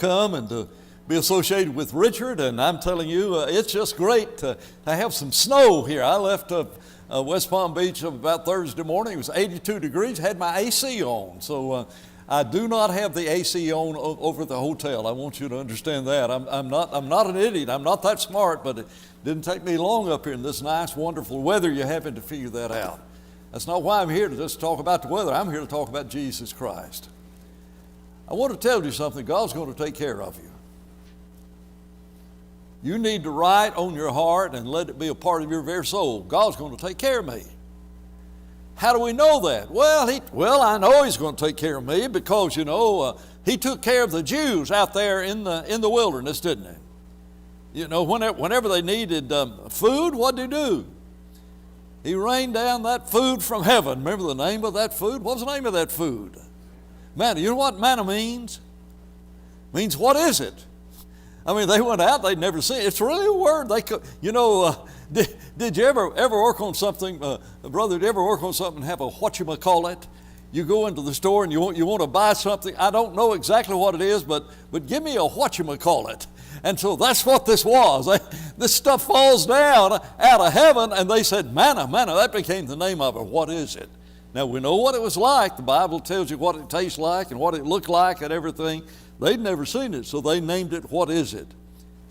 come and to be associated with Richard, and I'm telling you, it's just great to have some snow here. I left West Palm Beach about Thursday morning. It was 82 degrees, had my AC on. So I do not have the AC on over at the hotel. I want you to understand that. I'm not an idiot. I'm not that smart, but it didn't take me long up here in this nice, wonderful weather. You're having to figure that out. That's not why I'm here to just talk about the weather. I'm here to talk about Jesus Christ. I want to tell you something. God's going to take care of you. You need to write on your heart and let it be a part of your very soul. God's going to take care of me. How do we know that? Well, I know He's going to take care of me because, He took care of the Jews out there in the wilderness, didn't He? Whenever they needed food, what did He do? He rained down that food from heaven. Remember the name of that food? What was the name of that food? Manna. You know what manna means? It means, what is it? I mean, they went out, they'd never seen it. It's really a word. Did you ever work on something, brother, did you ever work on something and have a whatchamacallit? You go into the store and you want to buy something. I don't know exactly what it is, but give me a whatchamacallit. And so that's what this was. This stuff falls down out of heaven, and they said, manna. That became the name of it. What is it? Now, we know what it was like. The Bible tells you what it tastes like and what it looked like and everything. They'd never seen it, so they named it, what is it?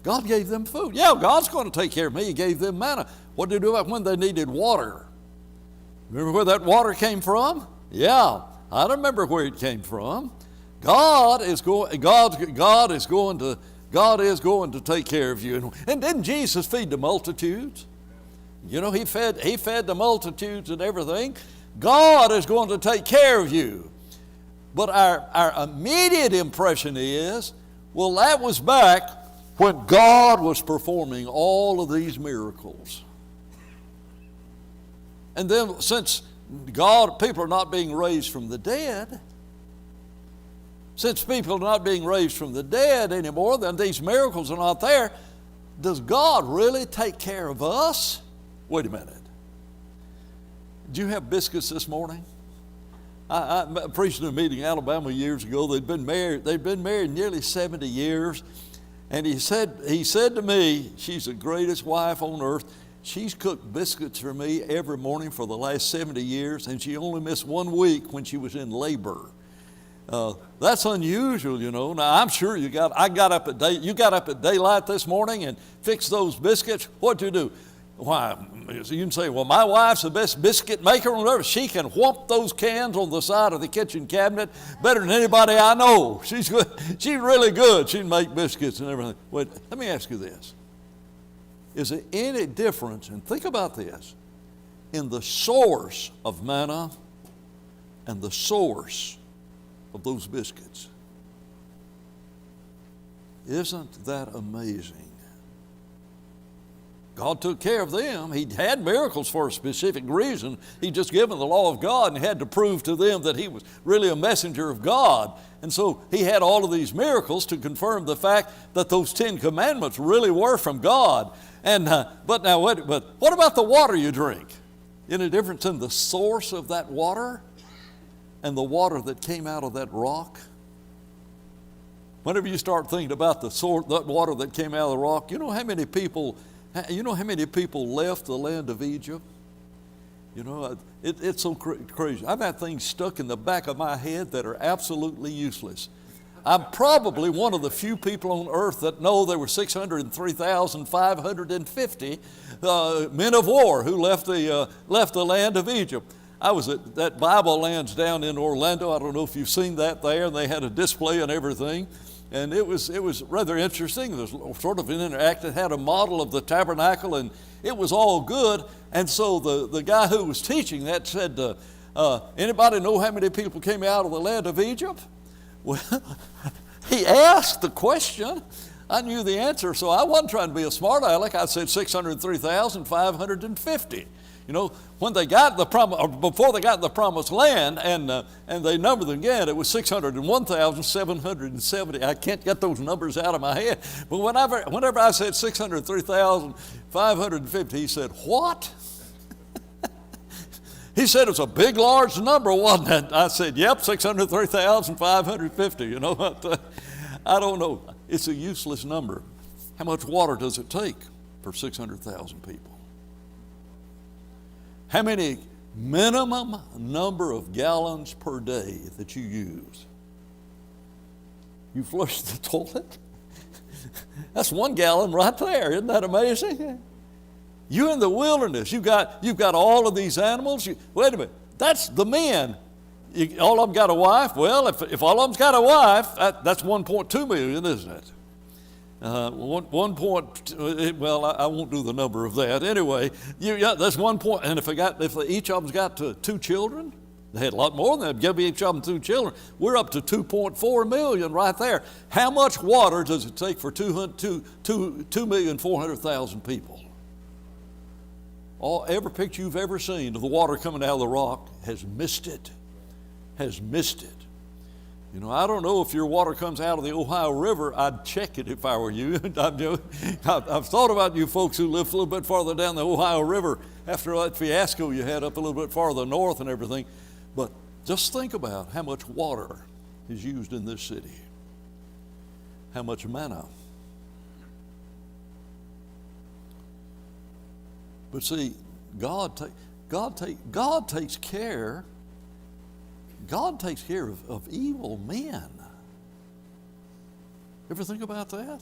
God gave them food. Yeah, God's going to take care of me. He gave them manna. What did He do about when they needed water? Remember where that water came from? Yeah, I remember where it came from. God is going to take care of you. And didn't Jesus feed the multitudes? He fed the multitudes and everything. God is going to take care of you. But our immediate impression is, well, that was back when God was performing all of these miracles. And then since people are not being raised from the dead, anymore, then these miracles are not there, does God really take care of us? Wait a minute. Did you have biscuits this morning? I preached in a meeting in Alabama years ago. They'd been married nearly 70 years. And he said to me, she's the greatest wife on earth. She's cooked biscuits for me every morning for the last 70 years, and she only missed 1 week when she was in labor. That's unusual, Now, I'm sure you got up at daylight this morning and fixed those biscuits. What'd you do? Why, you can say, well, my wife's the best biscuit maker on earth. She can whomp those cans on the side of the kitchen cabinet better than anybody I know. She's good. She's really good. She can make biscuits and everything. Wait, let me ask you this. Is there any difference, and think about this, in the source of manna and the source of those biscuits? Isn't that amazing? God took care of them. He had miracles for a specific reason. He'd just given the law of God and had to prove to them that He was really a messenger of God. And so He had all of these miracles to confirm the fact that those 10 commandments really were from God. But what about the water you drink? Any difference in the source of that water and the water that came out of that rock? Whenever you start thinking about that water that came out of the rock, you know how many people left the land of Egypt? It's so crazy. I've had things stuck in the back of my head that are absolutely useless. I'm probably one of the few people on earth that know there were 603,550 men of war who left the land of Egypt. I was at that Bible Lands down in Orlando. I don't know if you've seen that there. They had a display and everything. And it was rather interesting. It was sort of an interactive, had a model of the tabernacle, and it was all good. And so the guy who was teaching that said, anybody know how many people came out of the land of Egypt? Well, he asked the question. I knew the answer, so I wasn't trying to be a smart aleck. I said 603,550. When they got before they got the promised land, and they numbered them again, it was 601,770. I can't get those numbers out of my head. But whenever I said 603,550, he said, "What?" He said it was a big, large number, wasn't it? I said, "Yep, 603,550." I don't know. It's a useless number. How much water does it take for 600,000 people? How many minimum number of gallons per day that you use? You flush the toilet? That's 1 gallon right there. Isn't that amazing? You're in the wilderness. You've got all of these animals. Wait a minute. That's the men. All of them got a wife? Well, if all of them's got a wife, that's 1.2 million, isn't it? I won't do the number of that. Anyway, that's 1 point. And if each of them's got 2 children, they had a lot more than that. Give each of them 2 children. We're up to 2.4 million right there. How much water does it take for 2,400,000 people? Every picture you've ever seen of the water coming out of the rock has missed it. You know, I don't know if your water comes out of the Ohio River. I'd check it if I were you. I've thought about you folks who live a little bit farther down the Ohio River after that fiasco you had up a little bit farther north and everything. But just think about how much water is used in this city. How much manna. But see, God takes care of evil men. Ever think about that?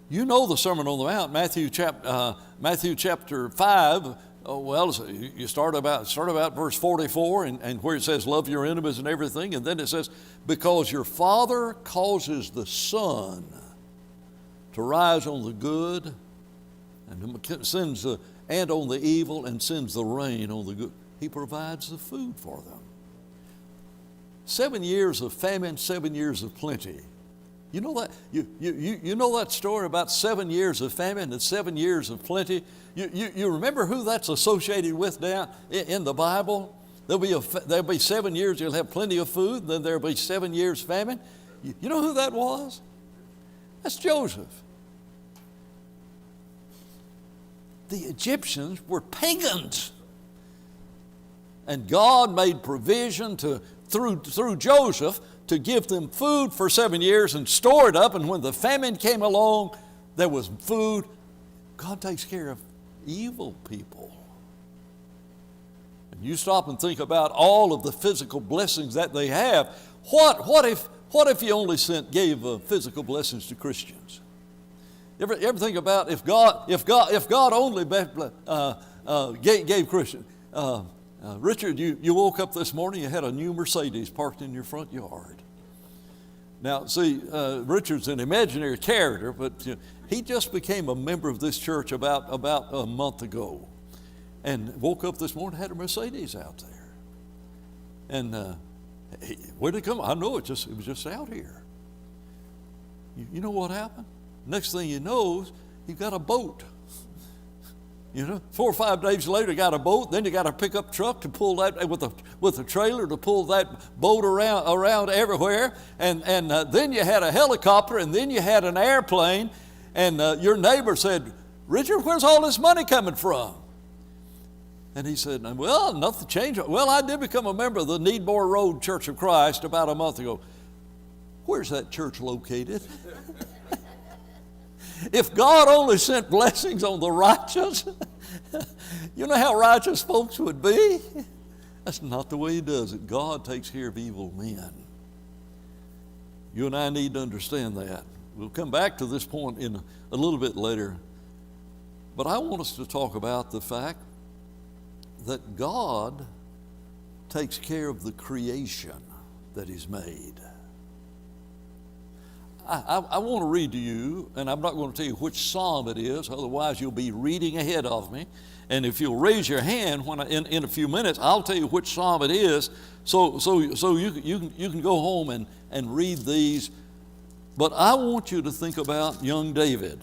You know the Sermon on the Mount, Matthew chapter 5. You start about verse 44 and where it says, love your enemies and everything. And then it says, because your Father causes the sun to rise on the good and on the evil, and sends the rain on the good. He provides the food for them. 7 years of famine, 7 years of plenty. You know that? You know that story about 7 years of famine and 7 years of plenty? You remember who that's associated with down in the Bible? There'll be 7 years you'll have plenty of food, then there'll be 7 years famine. You know who that was? That's Joseph. The Egyptians were pagans. And God made provision through Joseph to give them food for 7 years and store it up. And when the famine came along, there was food. God takes care of evil people. And you stop and think about all of the physical blessings that they have. What if He only gave physical blessings to Christians? You ever think about if God only gave Christians? Richard, you woke up this morning, you had a new Mercedes parked in your front yard. Now, see, Richard's an imaginary character, but he just became a member of this church about a month ago, and woke up this morning, had a Mercedes out there. And where did it come? I know it was just out here. You know what happened? Next thing you know, he got a boat. 4 or 5 days later, got a boat. Then you got a pickup truck to pull that with a trailer to pull that boat around everywhere. And then you had a helicopter, and then you had an airplane. And your neighbor said, "Richard, where's all this money coming from?" And he said, "Well, nothing changed. Well, I did become a member of the Needmore Road Church of Christ about a month ago." Where's that church located? If God only sent blessings on the righteous, you know how righteous folks would be? That's not the way He does it. God takes care of evil men. You and I need to understand that. We'll come back to this point in a little bit later. But I want us to talk about the fact that God takes care of the creation that He's made. I want to read to you, and I'm not going to tell you which psalm it is, otherwise you'll be reading ahead of me. And if you'll raise your hand in a few minutes, I'll tell you which psalm it is, so you can go home and read these. But I want you to think about young David.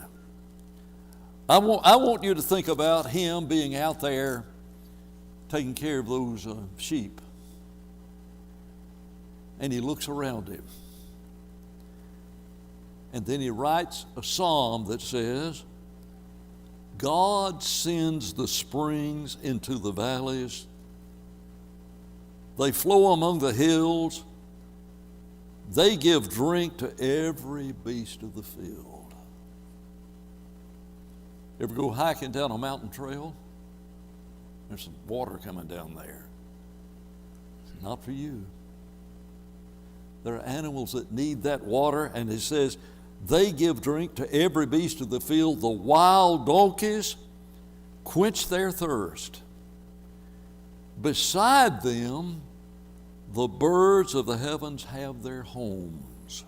I want you to think about him being out there taking care of those sheep. And he looks around him. And then he writes a psalm that says, God sends the springs into the valleys. They flow among the hills. They give drink to every beast of the field. Ever go hiking down a mountain trail? There's some water coming down there. It's not for you. There are animals that need that water, and it says, they give drink to every beast of the field. The wild donkeys quench their thirst. Beside them, the birds of the heavens have their homes.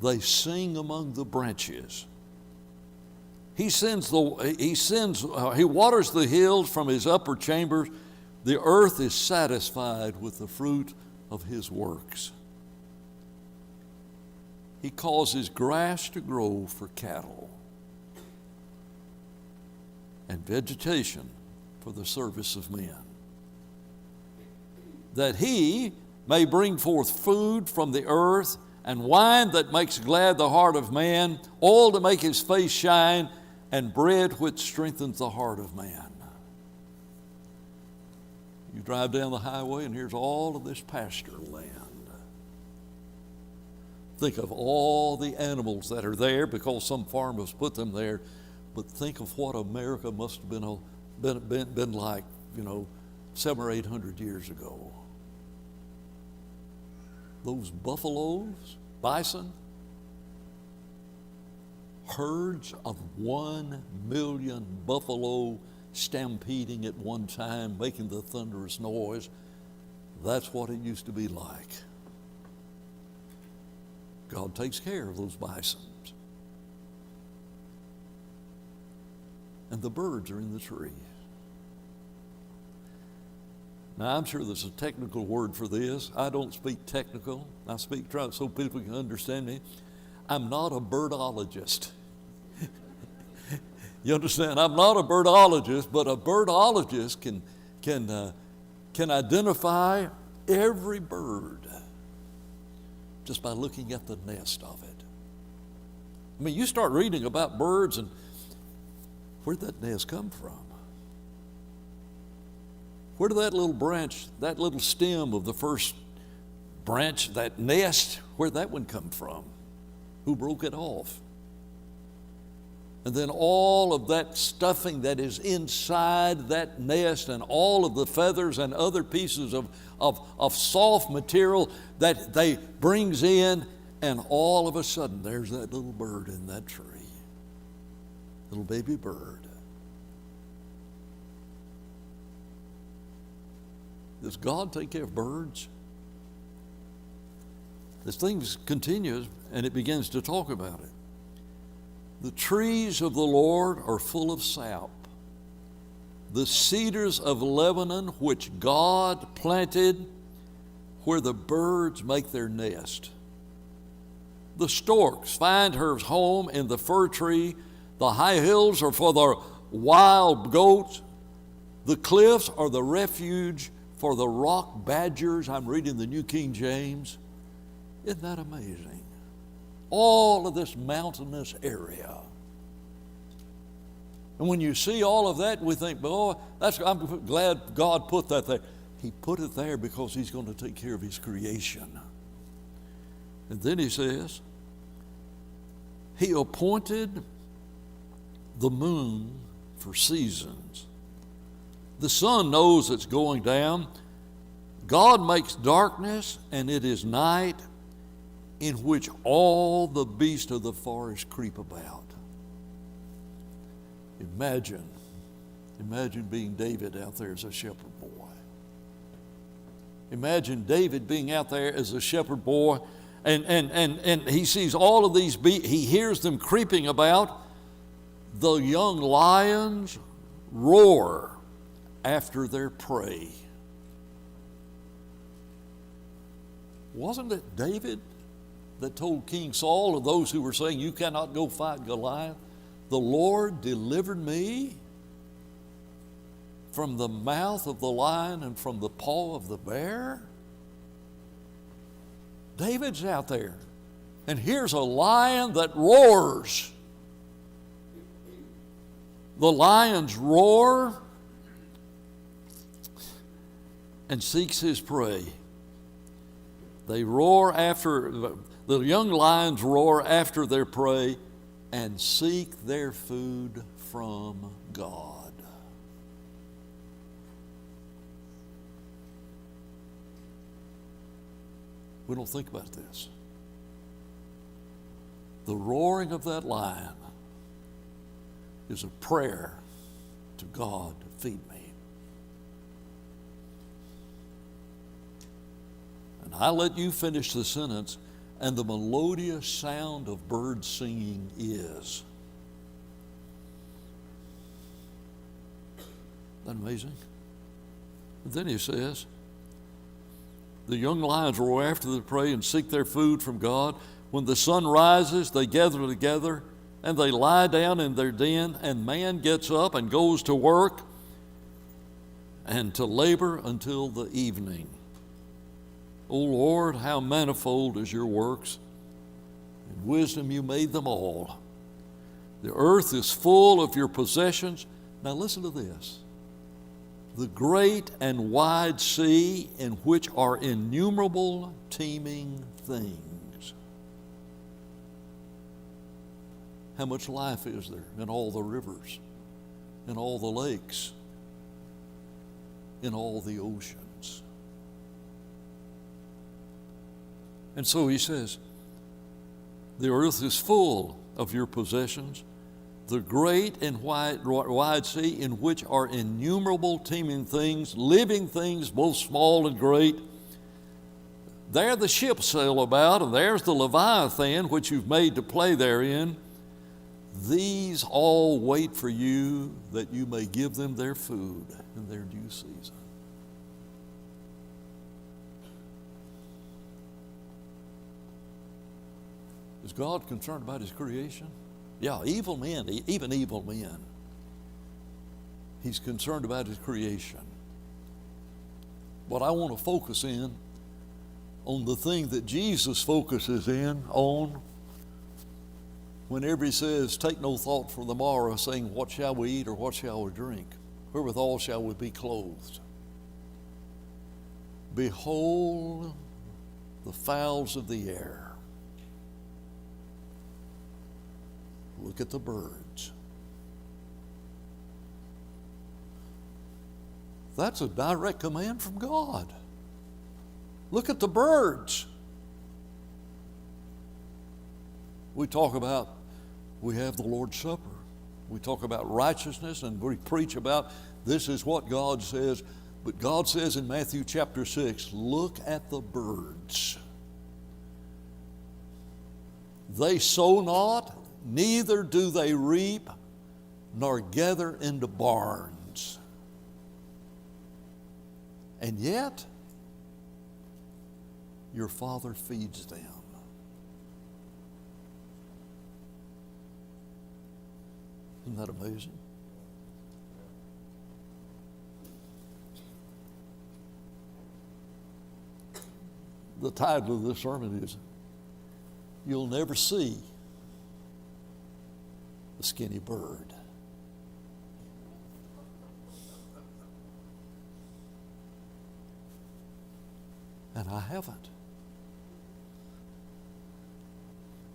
They sing among the branches. He waters the hills from his upper chambers. The earth is satisfied with the fruit of his works. He causes grass to grow for cattle and vegetation for the service of men, that he may bring forth food from the earth, and wine that makes glad the heart of man, oil to make his face shine, and bread which strengthens the heart of man. You drive down the highway and here's all of this pasture land. Think of all the animals that are there because some farm has put them there, but think of what America must have been like, 700 or 800 years ago. Those buffaloes, bison, herds of 1 million buffalo stampeding at one time, making the thunderous noise. That's what it used to be like. God takes care of those bisons. And the birds are in the trees. Now, I'm sure there's a technical word for this. I don't speak technical. I speak so people can understand me. I'm not a birdologist. You understand? I'm not a birdologist, but a birdologist can identify every bird just by looking at the nest of it. I mean, you start reading about birds and where'd that nest come from? Where did that little branch, that little stem of the first branch, that nest, where'd that one come from? Who broke it off? And then all of that stuffing that is inside that nest and all of the feathers and other pieces of soft material that they brings in, and all of a sudden there's that little bird in that tree, little baby bird. Does God take care of birds? This thing continues and it begins to talk about it. The trees of the Lord are full of sap. The cedars of Lebanon, which God planted, where the birds make their nest. The storks find her home in the fir tree. The high hills are for the wild goats. The cliffs are the refuge for the rock badgers. I'm reading the New King James. Isn't that amazing? All of this mountainous area. And when you see all of that, we think, boy, I'm glad God put that there. He put it there because he's going to take care of his creation. And then he says, he appointed the moon for seasons. The sun knows it's going down. God makes darkness, and it is night, in which all the beasts of the forest creep about. Imagine being David out there as a shepherd boy. Imagine David being out there as a shepherd boy, and he sees all of these beasts. He hears them creeping about. The young lions roar after their prey. Wasn't it David that told King Saul and those who were saying, you cannot go fight Goliath? The Lord delivered me from the mouth of the lion and from the paw of the bear. David's out there, and here's a lion that roars. The lions roar and seeks his prey. They roar after, the young lions roar after their prey and seek their food from God. We don't think about this. The roaring of that lion is a prayer to God to feed me. And I let you finish the sentence, and the melodious sound of birds singing is. Isn't that amazing? But then he says, the young lions roar after the prey and seek their food from God. When the sun rises, they gather together and they lie down in their den, and man gets up and goes to work and to labor until the evening. O Lord, how manifold is your works. In wisdom you made them all. The earth is full of your possessions. Now listen to this. The great and wide sea, in which are innumerable teeming things. How much life is there in all the rivers, in all the lakes, in all the oceans? And so he says, the earth is full of your possessions, the great and wide sea, in which are innumerable teeming things, living things, both small and great. There the ships sail about, and there's the Leviathan, which you've made to play therein. These all wait for you, that you may give them their food in their due season. Is God concerned about his creation? Yeah, evil men, even evil men. He's concerned about his creation. But I want to focus in on the thing that Jesus focuses in on whenever he says, take no thought for the morrow, saying, what shall we eat or what shall we drink? Wherewithal shall we be clothed? Behold the fowls of the air. Look at the birds. That's a direct command from God. Look at the birds. We talk about, we have the Lord's Supper. We talk about righteousness, and we preach about this is what God says. But God says in Matthew chapter 6, look at the birds. They sow not, neither do they reap, nor gather into barns. And yet, your Father feeds them. Isn't that amazing? The title of this sermon is, You'll Never See a Skinny Bird. And I haven't.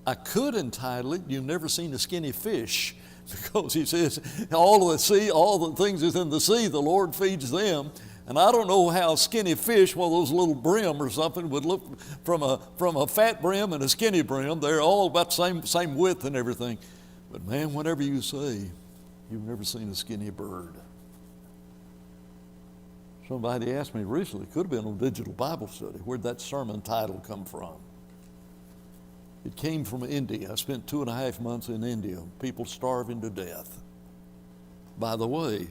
I could entitle it, You've Never Seen a Skinny Fish, because he says, all of the sea, all the things that's in the sea, the Lord feeds them. And I don't know how a skinny fish, one of those little brim or something, would look from a fat brim and a skinny brim. They're all about the same width and everything. But man, whenever you say, you've never seen a skinny bird. Somebody asked me recently, could have been on Digital Bible Study, where'd that sermon title come from? It came from India. I spent 2.5 months in India, people starving to death. By the way,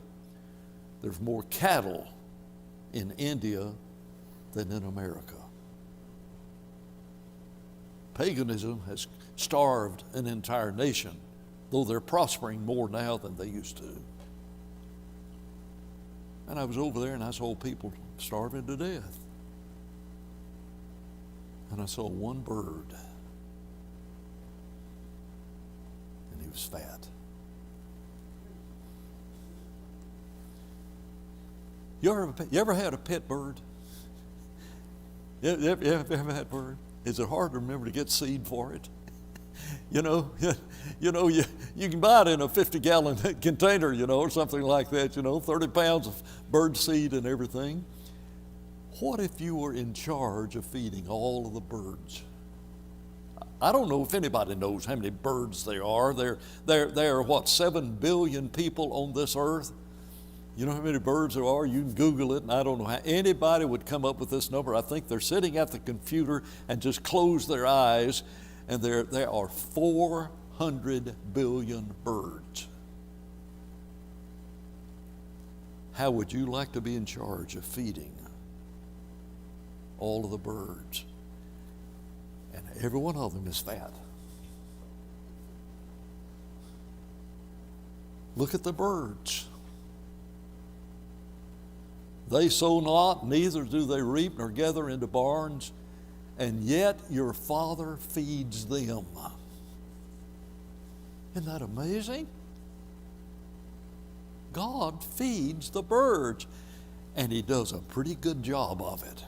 there's more cattle in India than in America. Paganism has starved an entire nation, though they're prospering more now than they used to. And I was over there and I saw people starving to death. And I saw one bird. And he was fat. You ever had a pet bird? You ever had bird? Is it hard to remember to get seed for it? You know, you can buy it in a 50-gallon container, or something like that, 30 pounds of bird seed and everything. What if you were in charge of feeding all of the birds? I don't know if anybody knows how many birds there are. There are, what, 7 billion people on this earth? You know how many birds there are? You can Google it, and I don't know how anybody would come up with this number. I think they're sitting at the computer and just close their eyes, and there are 400 billion birds. How would you like to be in charge of feeding all of the birds? And every one of them is fat. Look at the birds. They sow not, neither do they reap nor gather into barns, and yet your Father feeds them. Isn't that amazing? God feeds the birds, and He does a pretty good job of it.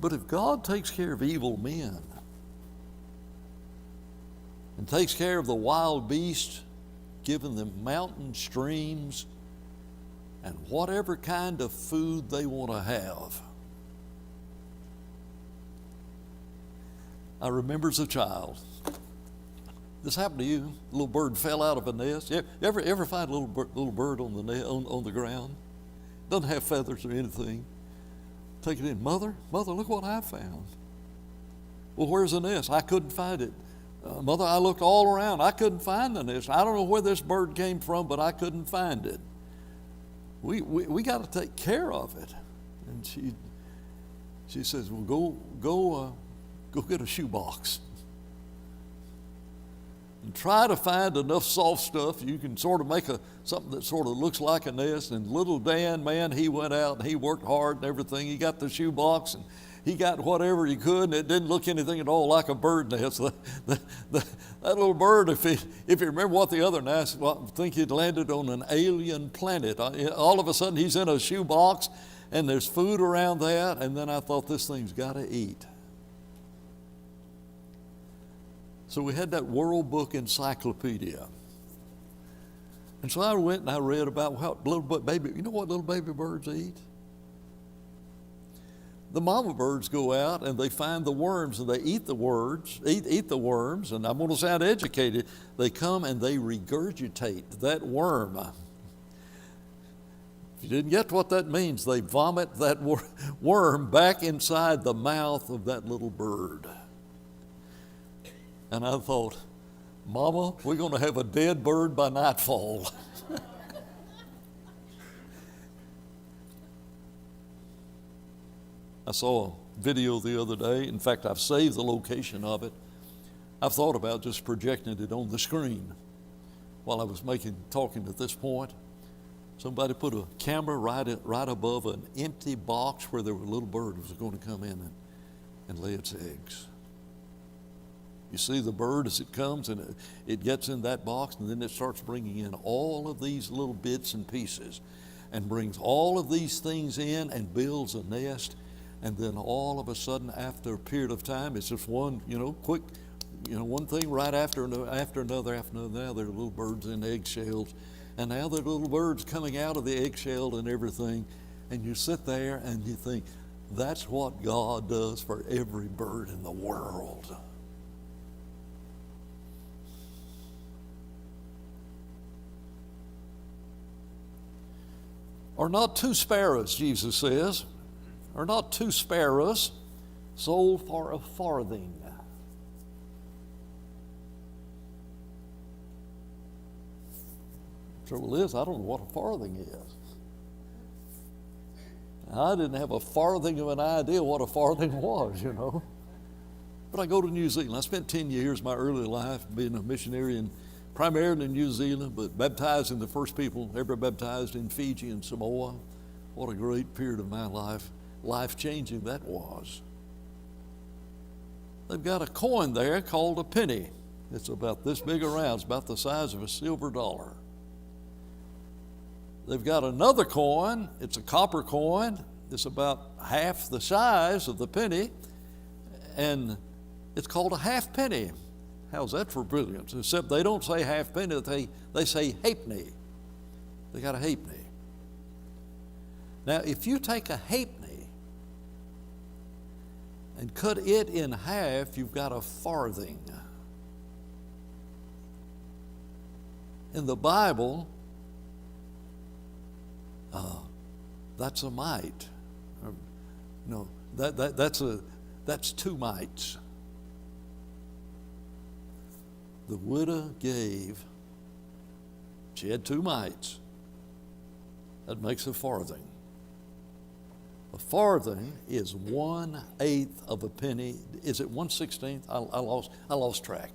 But if God takes care of evil men and takes care of the wild beasts, giving them mountain streams and whatever kind of food they want to have. I remember as a child, this happened to you. A little bird fell out of a nest. You ever find a little bird on the ground? Doesn't have feathers or anything. Take it in. Mother, look what I found. Well, where's the nest? I couldn't find it. Mother, I looked all around. I couldn't find the nest. I don't know where this bird came from, but I couldn't find it. We got to take care of it. And she says, well, go get a shoebox and try to find enough soft stuff you can sort of make something that sort of looks like a nest. And little Dan, man, he went out and he worked hard and everything. He got the shoebox and he got whatever he could, and it didn't look anything at all like a bird nest. That little bird, if you remember what the other nest, I think he'd landed on an alien planet. All of a sudden, he's in a shoebox, and there's food around that, and then I thought, this thing's got to eat. So we had that World Book Encyclopedia. And so I went and I read about what little baby birds eat? The mama birds go out and they find the worms and they eat the worms, and I'm going to sound educated. They come and they regurgitate that worm. If you didn't get what that means, they vomit that worm back inside the mouth of that little bird. And I thought, Mama, we're going to have a dead bird by nightfall. I saw a video the other day. In fact, I've saved the location of it. I've thought about just projecting it on the screen while I was talking at this point. Somebody put a camera right above an empty box where there was a little bird was going to come in and lay its eggs. You see the bird as it comes and it gets in that box, and then it starts bringing in all of these little bits and pieces and brings all of these things in and builds a nest. And then all of a sudden, after a period of time, it's just one, quick, one thing right after another. Now there are little birds in eggshells, and now there are little birds coming out of the eggshell and everything. And you sit there and you think, that's what God does for every bird in the world. Are not 2 sparrows, Jesus says, are not 2 sparrows sold for a farthing? Trouble is, I don't know what a farthing is. I didn't have a farthing of an idea what a farthing was, But I go to New Zealand. I spent 10 years, my early life, being a missionary primarily in New Zealand, but baptizing the first people ever baptized in Fiji and Samoa. What a great period of my life. Life-changing that was. They've got a coin there called a penny. It's about this big around. It's about the size of a silver dollar. they've got another coin. It's a copper coin. It's about half the size of the penny, and it's called a halfpenny. How's that for brilliance? Except they don't say halfpenny, they say halfpenny. They got a halfpenny. Now, if you take a halfpenny and cut it in half, you've got a farthing. In the Bible, that's a mite. No, that's 2 mites. The widow gave, she had 2 mites. That makes a farthing. A farthing is 1/8 of a penny. Is it 1/16? I lost track.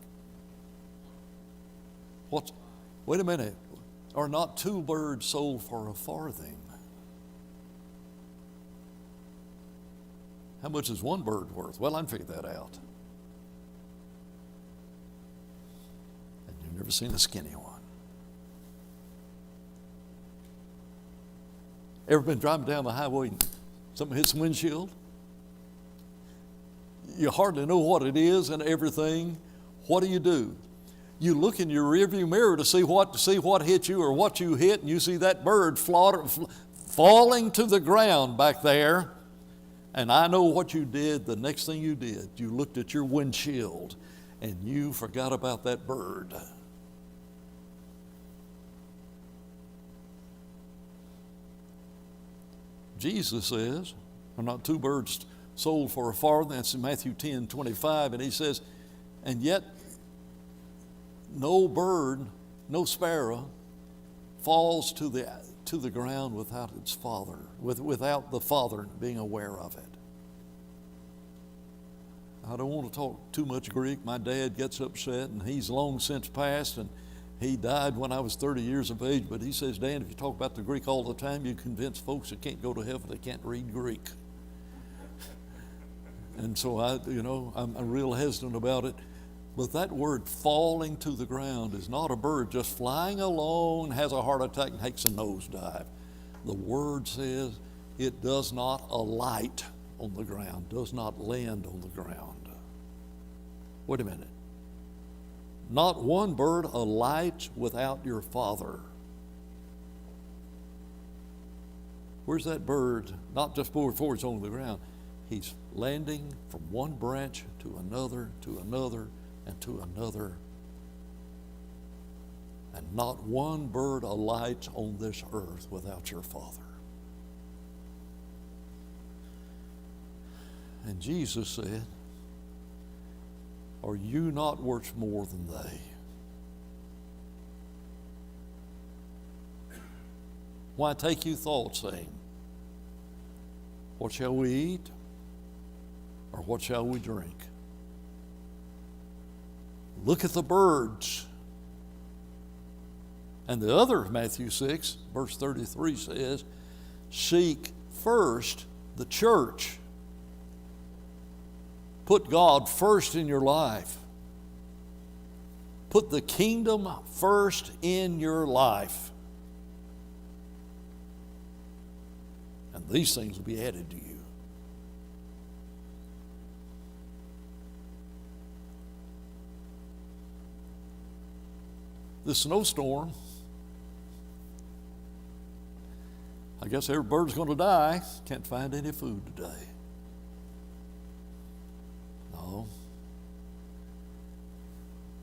Wait a minute. Are not 2 birds sold for a farthing? How much is 1 bird worth? Well, I can figure that out. And you've never seen a skinny one. Ever been driving down the highway and something hits the windshield? You hardly know what it is and everything. What do? You look in your rearview mirror to see what hit you or what you hit, and you see that bird falling to the ground back there. And I know what you did. The next thing you did, you looked at your windshield and you forgot about that bird. Jesus says, are not 2 birds sold for a farthing? That's in Matthew 10:25, and he says, and yet no bird, no sparrow falls to the ground without its father, without the father being aware of it. I don't want to talk too much Greek. My dad gets upset, and he's long since passed, and he died when I was 30 years of age, but he says, Dan, if you talk about the Greek all the time, you convince folks that can't go to heaven, they can't read Greek. And so I'm real hesitant about it. But that word falling to the ground is not a bird just flying along, has a heart attack, and takes a nosedive. The word says it does not alight on the ground, does not land on the ground. Wait a minute. Not one bird alights without your father. Where's that bird? Not just before it's on the ground. He's landing from one branch to another, and to another. And not one bird alights on this earth without your Father. And Jesus said, are you not worth more than they? Why take you thought, saying, what shall we eat? Or what shall we drink? Look at the birds. And the other Matthew 6, verse 33 says, seek first the church. Put God first in your life. Put the kingdom first in your life. And these things will be added to you. The snowstorm, I guess every bird's going to die. Can't find any food today. No.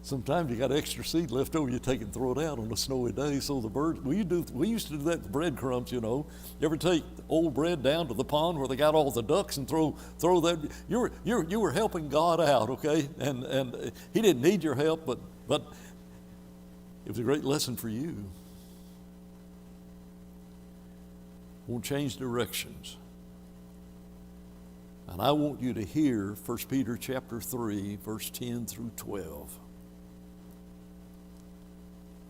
Sometimes you got extra seed left over, you take it and throw it out on a snowy day so the birds, we used to do that with breadcrumbs, You ever take old bread down to the pond where they got all the ducks and throw that? You were helping God out, okay? And he didn't need your help, but it was a great lesson for you. Won't change directions. And I want you to hear 1 Peter chapter 3, verse 10 through 12.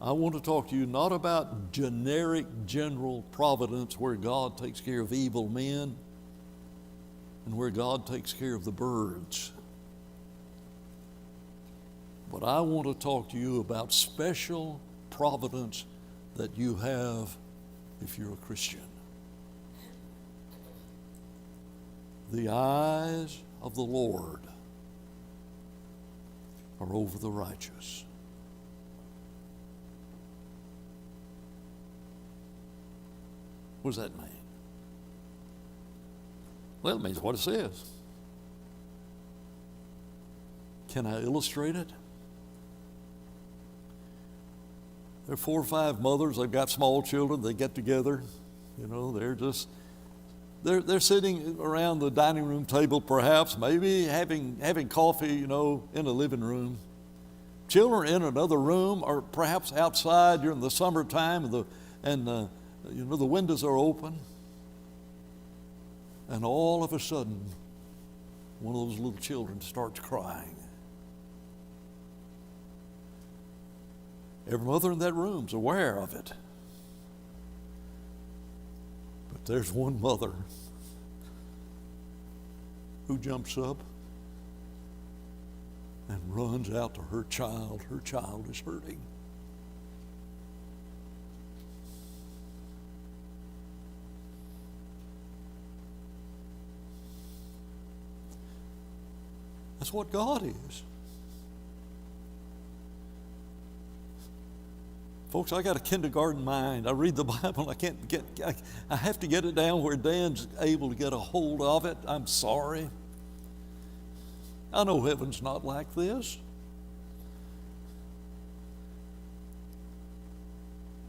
I want to talk to you not about generic general providence where God takes care of evil men and where God takes care of the birds. But I want to talk to you about special providence that you have if you're a Christian. The eyes of the Lord are over the righteous. What does that mean? Well, it means what it says. Can I illustrate it? There are 4 or 5 mothers. They've got small children. They get together. You know, they're sitting around the dining room table, perhaps, maybe having coffee, you know, in the living room. Children in another room, or perhaps outside during the summertime, and the windows are open. And all of a sudden, one of those little children starts crying. Every mother in that room's aware of it. But there's one mother who jumps up and runs out to her child. Her child is hurting. That's what God is. Folks, I got a kindergarten mind. I read the Bible. I have to get it down where Dan's able to get a hold of it. I'm sorry. I know heaven's not like this.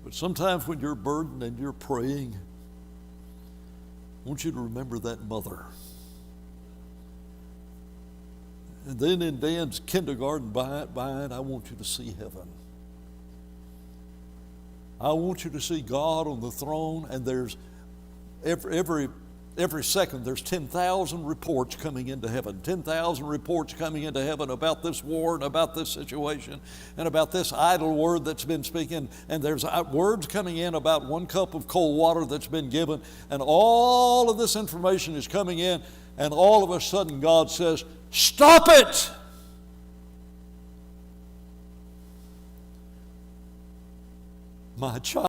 But sometimes when you're burdened and you're praying, I want you to remember that mother. And then in Dan's kindergarten mind, I want you to see heaven. I want you to see God on the throne, and there's every second there's 10,000 reports coming into heaven. 10,000 reports coming into heaven about this war and about this situation and about this idle word that's been spoken. And there's words coming in about 1 cup of cold water that's been given. And all of this information is coming in, and all of a sudden God says, "Stop it!" My child